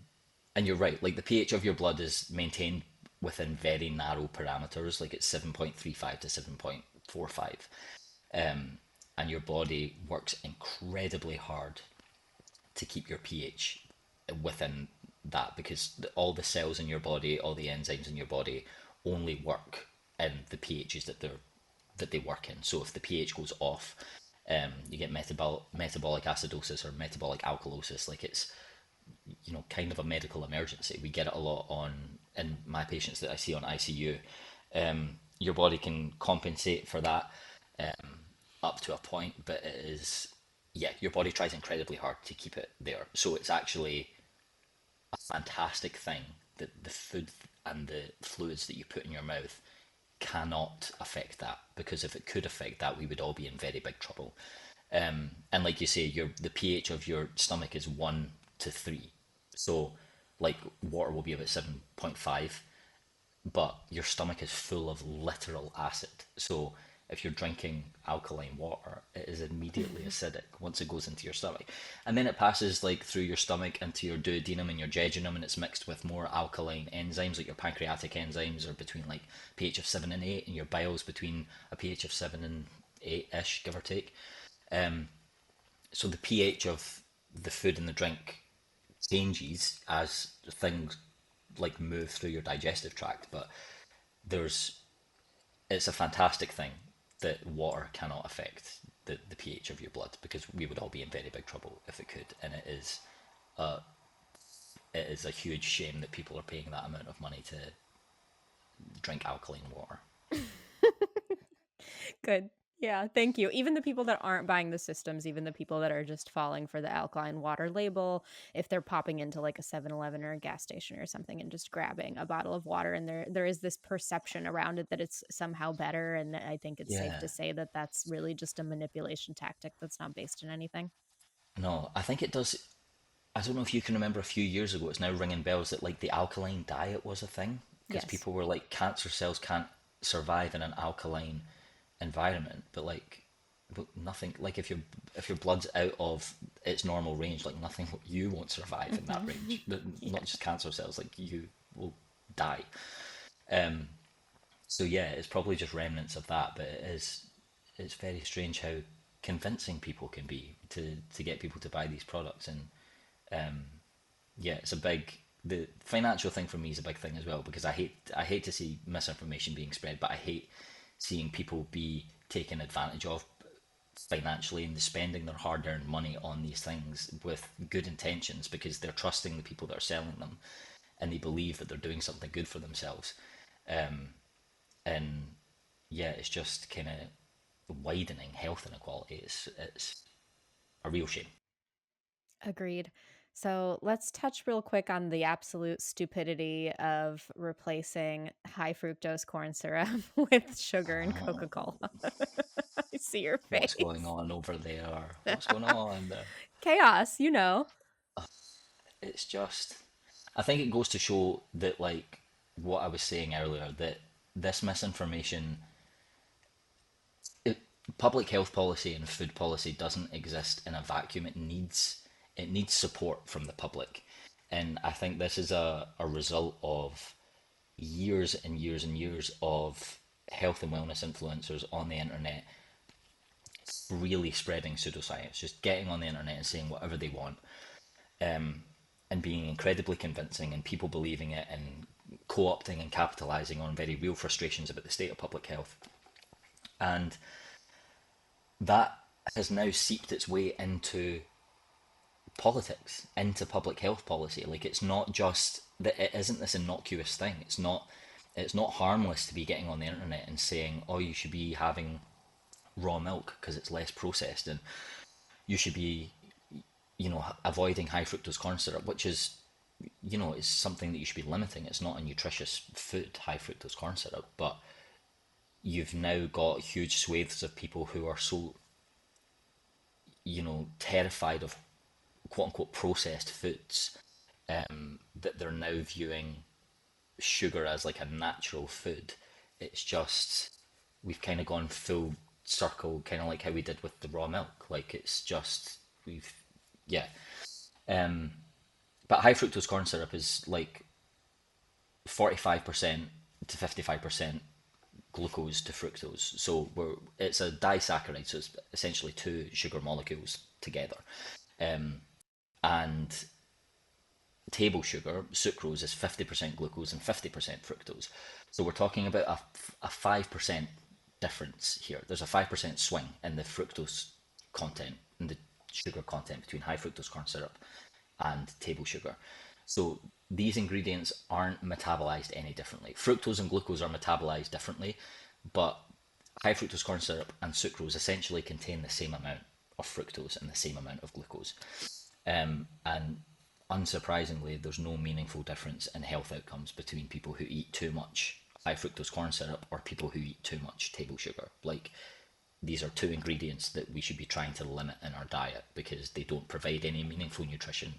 you're right, like the pH of your blood is maintained within very narrow parameters, like it's 7.35 to 7.45. And your body works incredibly hard to keep your pH within that because all the cells in your body, all the enzymes in your body only work in the pHs that they work in. So if the pH goes off, you get metabolic acidosis or metabolic alkalosis. Like it's kind of a medical emergency. We get it a lot on in my patients that I see on ICU. Your body can compensate for that up to a point, but it is yeah, your body tries incredibly hard to keep it there. So it's actually a fantastic thing that the food and the fluids that you put in your mouth cannot affect that because if it could affect that, we would all be in very big trouble. And like you say, the pH of your stomach is 1 to 3, so like water will be about 7.5, but your stomach is full of literal acid. So if you're drinking alkaline water, it is immediately acidic once it goes into your stomach. And then it passes like through your stomach into your duodenum and your jejunum and it's mixed with more alkaline enzymes like your pancreatic enzymes are between like pH of 7 and 8 and your bile's between a pH of 7 and 8-ish, give or take. So the pH of the food and the drink changes as things like move through your digestive tract. But there's it's a fantastic thing that water cannot affect the pH of your blood, because we would all be in very big trouble if it could. And it is a huge shame that people are paying that amount of money to drink alkaline water. Good. Yeah, thank you. Even the people that aren't buying the systems, even the people that are just falling for the alkaline water label, if they're popping into like a 7-Eleven or a gas station or something and just grabbing a bottle of water, and there is this perception around it that it's somehow better, and I think it's safe to Yeah. say that that's really just a manipulation tactic that's not based in anything. No, I think it does. I don't know if you can remember a few years ago, it's now ringing bells that like the alkaline diet was a thing, because Yes. people were like, cancer cells can't survive in an alkaline environment. But nothing, like if your blood's out of its normal range, like nothing, you won't survive in that range. But not Yes. just cancer cells, like you will die. So yeah, it's probably just remnants of that, but it's very strange how convincing people can be to get people to buy these products. And yeah, it's a big the financial thing for me is a big thing as well, because I hate to see misinformation being spread, but I hate seeing people be taken advantage of financially and spending their hard-earned money on these things with good intentions, because they're trusting the people that are selling them, and they believe that they're doing something good for themselves. And yeah, it's just kind of widening health inequality. It's a real shame. Agreed. So let's touch real quick on the absolute stupidity of replacing high fructose corn syrup with sugar and Coca Cola. I see your What's going face. on over there? What's going on? Chaos, you know. It's just, I think it goes to show that, like what I was saying earlier, that this misinformation, it, public health policy and food policy doesn't exist in a vacuum. It needs support from the public, and I think this is a result of years and years and years of health and wellness influencers on the internet really spreading pseudoscience, just getting on the internet and saying whatever they want, and being incredibly convincing, and people believing it, and co-opting and capitalizing on very real frustrations about the state of public health. And that has now seeped its way into politics, into public health policy. Like, it's not just that, it isn't this innocuous thing. It's not harmless to be getting on the internet and saying, oh, you should be having raw milk because it's less processed, and you should be, avoiding high fructose corn syrup, which is, is something that you should be limiting. It's not a nutritious food, high fructose corn syrup. But you've now got huge swathes of people who are so, terrified of quote unquote processed foods, that they're now viewing sugar as like a natural food. It's just, we've kind of gone full circle, kind of like how we did with the raw milk. Like, it's just, yeah. But high fructose corn syrup is like 45% to 55% glucose to fructose. So it's a disaccharide, so it's essentially two sugar molecules together. And table sugar, sucrose, is 50% glucose and 50% fructose. So we're talking about a 5% difference here. There's a 5% swing in the fructose content, in the sugar content between high fructose corn syrup and table sugar. So these ingredients aren't metabolized any differently. Fructose and glucose are metabolized differently, but high fructose corn syrup and sucrose essentially contain the same amount of fructose and the same amount of glucose. And unsurprisingly, there's no meaningful difference in health outcomes between people who eat too much high fructose corn syrup or people who eat too much table sugar. Like, these are two ingredients that we should be trying to limit in our diet, because they don't provide any meaningful nutrition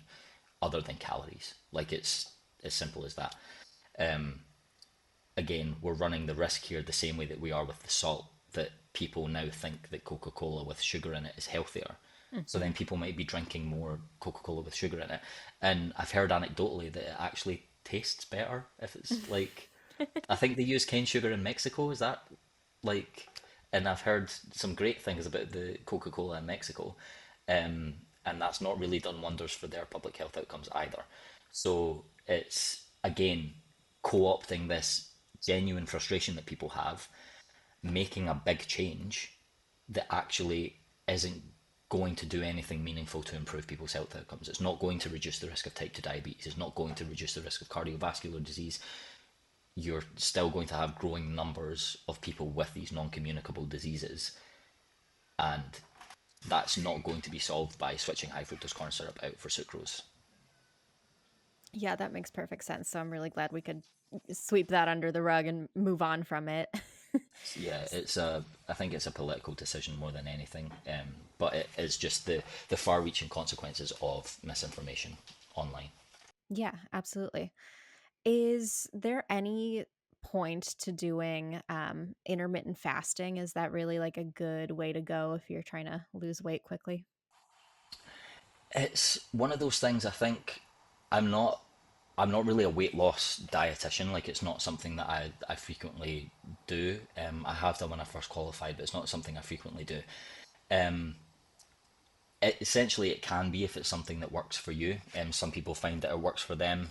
other than calories. Like, it's as simple as that. Again, we're running the risk here the same way that we are with the salt, that people now think that Coca-Cola with sugar in it is healthier. So Hmm. then people might be drinking more Coca-Cola with sugar in it. And I've heard anecdotally that it actually tastes better if it's like, I think they use cane sugar in Mexico. Is that like, and I've heard some great things about the Coca-Cola in Mexico. and that's not really done wonders for their public health outcomes either. So it's again co-opting this genuine frustration that people have, making a big change that actually isn't going to do anything meaningful to improve people's health outcomes. It's not going to reduce the risk of type 2 diabetes. It's not going to reduce the risk of cardiovascular disease. You're still going to have growing numbers of people with these non-communicable diseases, and that's not going to be solved by switching high fructose corn syrup out for sucrose. Yeah, that makes perfect sense. So I'm really glad we could sweep that under the rug and move on from it. Yeah, I think it's a political decision more than anything, but it is just the far-reaching consequences of misinformation online. Yeah, absolutely. Is there any point to doing intermittent fasting? Is that really like a good way to go if you're trying to lose weight quickly? It's one of those things. I think I'm not I'm not really a weight loss dietitian. Like it's not something that I frequently do. I have done when I first qualified, but it's not something I frequently do. Essentially, it can be if it's something that works for you. Some people find that it works for them,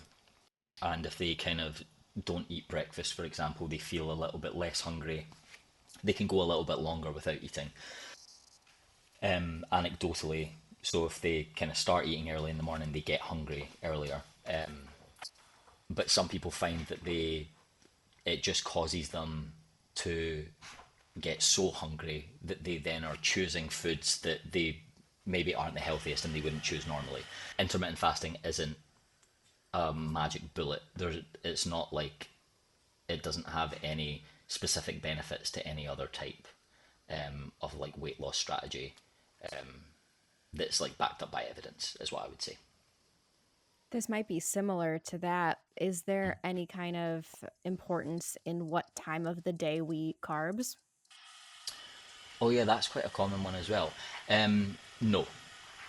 and if they kind of don't eat breakfast, for example, they feel a little bit less hungry. They can go a little bit longer without eating. Anecdotally, so if they kind of start eating early in the morning, they get hungry earlier. But some people find that it just causes them to get so hungry that they then are choosing foods that they maybe aren't the healthiest and they wouldn't choose normally. Intermittent fasting isn't a magic bullet. It's not like it doesn't have any specific benefits to any other type of like weight loss strategy that's like backed up by evidence, is what I would say. This might be similar to that. Is there any kind of importance in what time of the day we eat carbs? Oh yeah, that's quite a common one as well. No,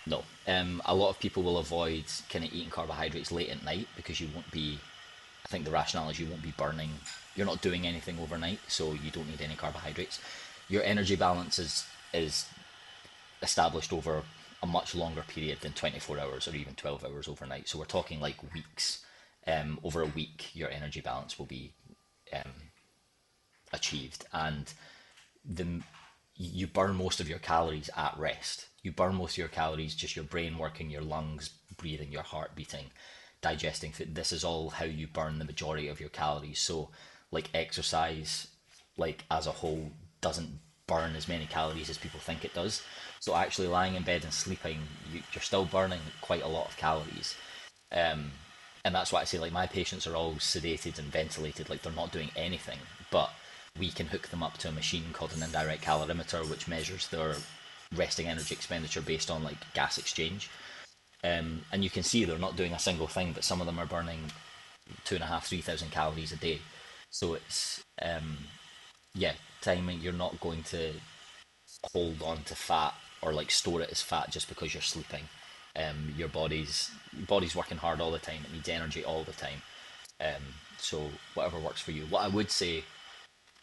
no. A lot of people will avoid kind of eating carbohydrates late at night because you won't be. I think the rationale is you won't be burning. You're not doing anything overnight, so you don't need any carbohydrates. Your energy balance is established over a much longer period than 24 hours or even 12 hours overnight. So we're talking like weeks. Over a week, your energy balance will be achieved, and the you burn most of your calories at rest. You burn most of your calories just your brain working, your lungs breathing, your heart beating, digesting food. This is all how you burn the majority of your calories. So, like exercise, like as a whole, doesn't burn as many calories as people think it does. So actually, lying in bed and sleeping, you're still burning quite a lot of calories. And that's why I say like my patients are all sedated and ventilated, like they're not doing anything, but we can hook them up to a machine called an indirect calorimeter, which measures their resting energy expenditure based on like gas exchange. And you can see they're not doing a single thing, but some of them are burning 2,500 to 3,000 calories a day. So it's yeah, timing. You're not going to hold on to fat or like store it as fat just because you're sleeping. Your body's working hard all the time. It needs energy all the time. So whatever works for you. What I would say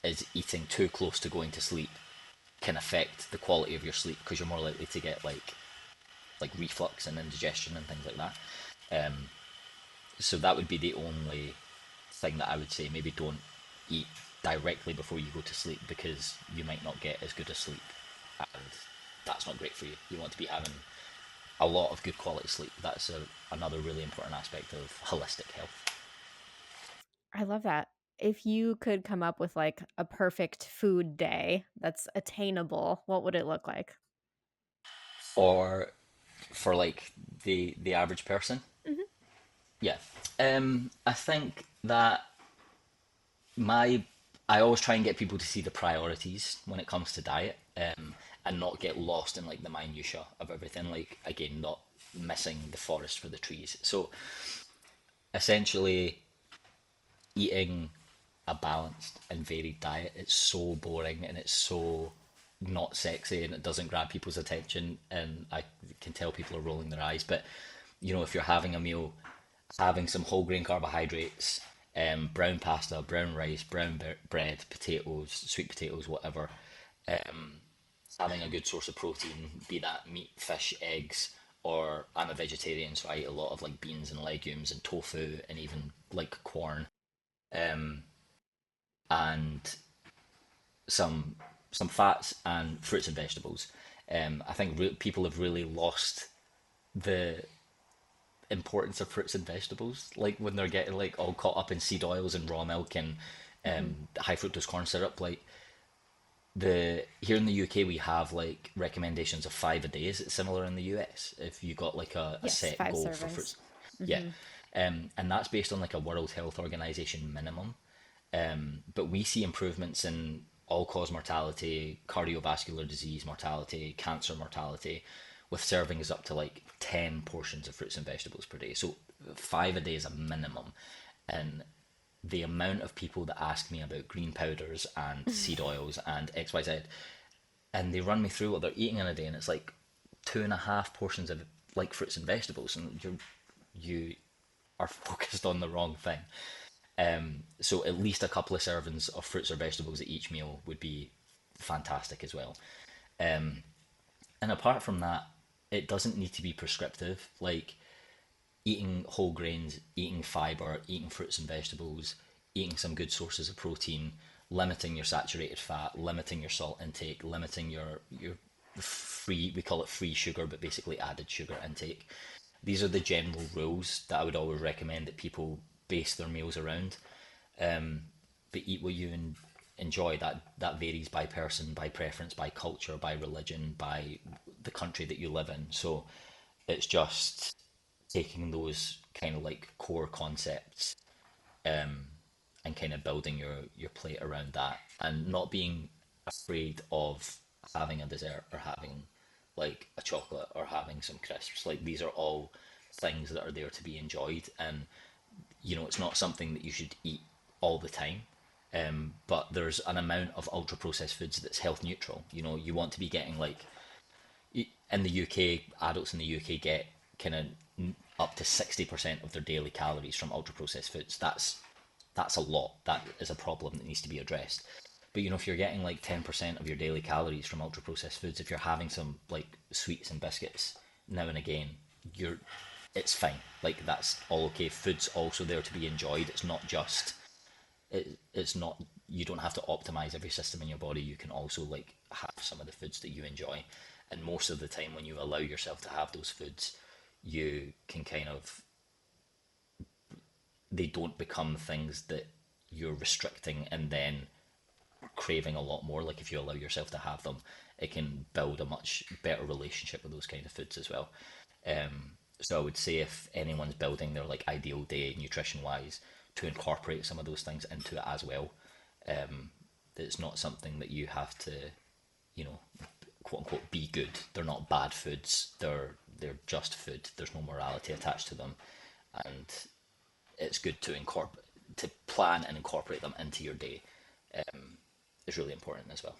is eating too close to going to sleep can affect the quality of your sleep because you're more likely to get like reflux and indigestion and things like that. So that would be the only thing that I would say. Maybe don't eat directly before you go to sleep because you might not get as good a sleep, and that's not great for you. You want to be having a lot of good quality sleep. That's another really important aspect of holistic health. I love that. If you could come up with like a perfect food day that's attainable, what would it look like? Or for like the average person, Mhm. yeah. I think that my I always try and get people to see the priorities when it comes to diet, and not get lost in like the minutia of everything. Like again, not missing the forest for the trees. So essentially, eating a balanced and varied diet, it's so boring and it's so not sexy and it doesn't grab people's attention, and I can tell people are rolling their eyes. But if you're having a meal, having some whole grain carbohydrates, brown pasta, brown rice, brown bread, potatoes, sweet potatoes, whatever, having a good source of protein, be that meat, fish, eggs, or I'm a vegetarian, so I eat a lot of like beans and legumes and tofu and even like corn, um, and some some fats and fruits and vegetables. I think people have really lost the importance of fruits and vegetables, like when they're getting like all caught up in seed oils and raw milk and Hmm. high fructose corn syrup. Like the here in the UK, we have like recommendations of 5 a day. Is it similar in the US? If you got like a Yes, set five goal for servings. fruits, yeah, Hmm. and that's based on like a World Health Organization minimum. But we see improvements in all cause mortality, cardiovascular disease mortality, cancer mortality, with servings up to like 10 portions of fruits and vegetables per day. So 5 a day is a minimum. And the amount of people that ask me about green powders and seed oils and XYZ, and they run me through what they're eating in a day, and it's like 2.5 portions of like fruits and vegetables, and you are focused on the wrong thing. So at least a couple of servings of fruits or vegetables at each meal would be fantastic as well. And apart from that, it doesn't need to be prescriptive. Like eating whole grains, eating fiber, eating fruits and vegetables, eating some good sources of protein, limiting your saturated fat, limiting your salt intake, limiting your free, we call it free sugar, but basically added sugar intake. These are the general rules that I would always recommend that people base their meals around. But eat what you enjoy. That varies by person, by preference, by culture, by religion, by the country that you live in. So it's just taking those kind of like core concepts and kind of building your plate around that, and not being afraid of having a dessert or having like a chocolate or having some crisps. Like these are all things that are there to be enjoyed, and it's not something that you should eat all the time. But there's an amount of ultra processed foods that's health neutral. You want to be getting like in the UK, adults in the UK get kind of up to 60% of their daily calories from ultra processed foods. That's a lot. That is a problem that needs to be addressed. But if you're getting like 10% of your daily calories from ultra processed foods, if you're having some like sweets and biscuits now and again, you're it's fine. Like that's all okay. Food's also there to be enjoyed. It's not just it's not you don't have to optimize every system in your body. You can also like have some of the foods that you enjoy, and most of the time when you allow yourself to have those foods, you can kind of they don't become things that you're restricting and then craving a lot more. Like if you allow yourself to have them, it can build a much better relationship with those kind of foods as well. So I would say if anyone's building their like ideal day nutrition wise, to incorporate some of those things into it as well. It's not something that you have to, you know, quote unquote be good. They're not bad foods. They're just food. There's no morality attached to them, and it's good to incorporate to plan and incorporate them into your day is really important as well.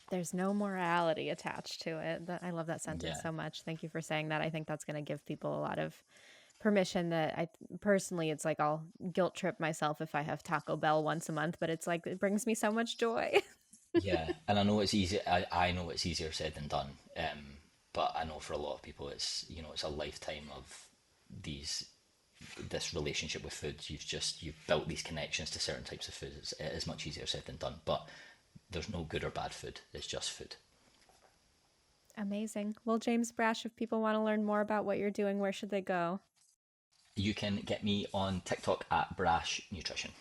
There's no morality attached to it. I love that sentence Yeah, so much. Thank you for saying that. I think that's going to give people a lot of permission that personally, it's like I'll guilt trip myself if I have Taco Bell once a month, but it's like it brings me so much joy. yeah, and I know it's easy. I know it's easier said than done. But I know for a lot of people, it's a lifetime of these this relationship with food. You've built these connections to certain types of food. It is much easier said than done. But there's no good or bad food. It's just food. Amazing. Well, James Brash, if people want to learn more about what you're doing, where should they go? You can get me on TikTok at Brash Nutrition.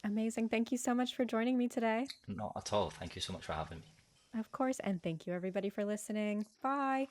Amazing. Thank you so much for joining me today. Not at all. Thank you so much for having me. Of course. And thank you, everybody, for listening. Bye.